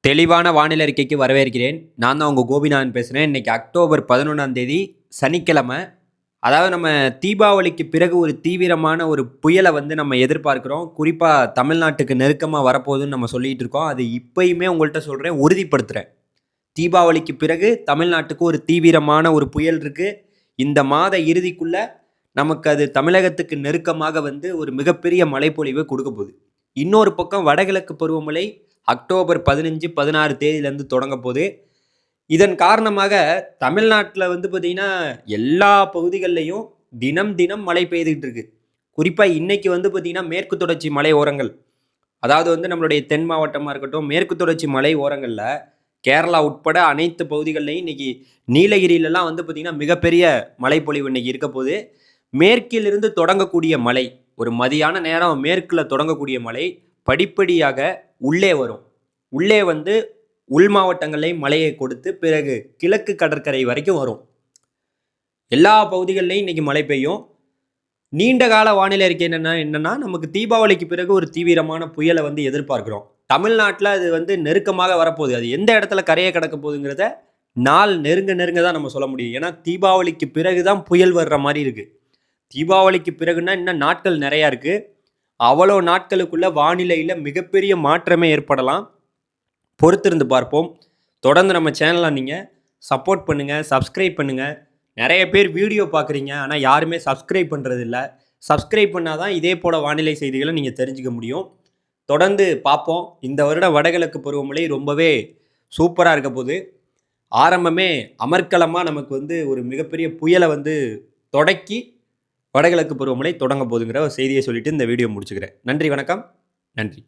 தெளிவான வானிலை அறிக்கைக்கு வரவேற்கிறேன். நான் தான் உங்க கோபிநாதன் பேசுறேன். இன்னைக்கு அக்டோபர் 11ஆம் தேதி சனிக்கிழமை. அதாவது நம்ம தீபாவளிக்கு பிறகு ஒரு தீவிரமான ஒரு புயல வந்து நம்ம எதிர்பார்க்கிறோம். குறிப்பா தமிழ்நாட்டுக்கு நெருக்கமா வரப்போகுதுன்னு நம்ம சொல்லிட்டு இருக்கோம். அது இப்பயுமே உங்கள்ட்ட சொல்றேன், உறுதிப்படுத்துறேன். தீபாவளிக்கு பிறகு தமிழ்நாட்டுக்கு ஒரு தீவிரமான ஒரு புயல் இருக்கு. இந்த மாத இறுதிக்குள்ள நமக்கு அது தமிழகத்துக்கு நெருக்கமாக வந்து ஒரு மிகப்பெரிய மழைப்பொழிவை கொடுக்க போகுது. இன்னொரு பக்கம் வடகிழக்கு பருவமழை அக்டோபர் 15, 16 தேதியிலேருந்து தொடங்க போகுது. இதன் காரணமாக தமிழ்நாட்டில் வந்து பார்த்தீங்கன்னா எல்லா பகுதிகள்லையும் தினம் தினம் மழை பெய்துகிட்டு இருக்கு. குறிப்பாக இன்னைக்கு வந்து பார்த்தீங்கன்னா மேற்கு தொடர்ச்சி மலை ஓரங்கள், அதாவது வந்து நம்மளுடைய தென் மாவட்டமாக இருக்கட்டும், மேற்கு தொடர்ச்சி மலை ஓரங்களில் கேரளா உட்பட அனைத்து பகுதிகள்லையும் இன்னைக்கு நீலகிரியிலலாம் வந்து பார்த்தீங்கன்னா மிகப்பெரிய மழைப்பொழிவு இன்னைக்கு இருக்க போது. மேற்கிலிருந்து தொடங்கக்கூடிய மழை, ஒரு மதியான நேரம் மேற்கில் தொடங்கக்கூடிய மழை படிப்படியாக உள்ளே வரும். உள்ளே வந்து உள் மாவட்டங்களையும் மழையை கொடுத்து பிறகு கிழக்கு கடற்கரை வரைக்கும் வரும். எல்லா பகுதிகளிலையும் இன்னைக்கு மழை பெய்யும். நீண்ட கால வானிலை அறிக்கை என்னன்னா நமக்கு தீபாவளிக்கு பிறகு ஒரு தீவிரமான புயலை வந்து எதிர்பார்க்கிறோம். தமிழ்நாட்டில் அது வந்து நெருக்கமாக வரப்போகுது. அது எந்த இடத்துல கரையை கடக்க போகுதுங்கிறத நாள் நெருங்க நெருங்க தான் நம்ம சொல்ல முடியும். ஏன்னா தீபாவளிக்கு பிறகு தான் புயல் வர்ற மாதிரி இருக்கு. தீபாவளிக்கு பிறகுன்னா இன்னும் நாட்கள் நிறையா இருக்கு. அவ்வளோ நாட்களுக்குள்ள வானிலையில் மிகப்பெரிய மாற்றமே ஏற்படலாம். பொறுத்திருந்து பார்ப்போம். தொடர்ந்து நம்ம சேனலை நீங்கள் சப்போர்ட் பண்ணுங்கள், சப்ஸ்கிரைப் பண்ணுங்கள். நிறைய பேர் வீடியோ பார்க்குறீங்க, ஆனால் யாருமே சப்ஸ்கிரைப் பண்ணுறது இல்லை. சப்ஸ்கிரைப் பண்ணால் தான் இதே போல் வானிலை செய்திகளை நீங்கள் தெரிஞ்சுக்க முடியும். தொடர்ந்து பார்ப்போம். இந்த வருடம் வடகிழக்கு பருவமழை ரொம்பவே சூப்பராக இருக்க போகுது. ஆரம்பமே அமர்க்கலமாக நமக்கு வந்து ஒரு மிகப்பெரிய புயலை வந்து தொடக்கி வடகிழக்கு பருவமழை தொடங்க போகுதுங்கிற ஒரு செய்தியை சொல்லிட்டு இந்த வீடியோ முடிச்சுக்கிறேன். நன்றி, வணக்கம். நன்றி.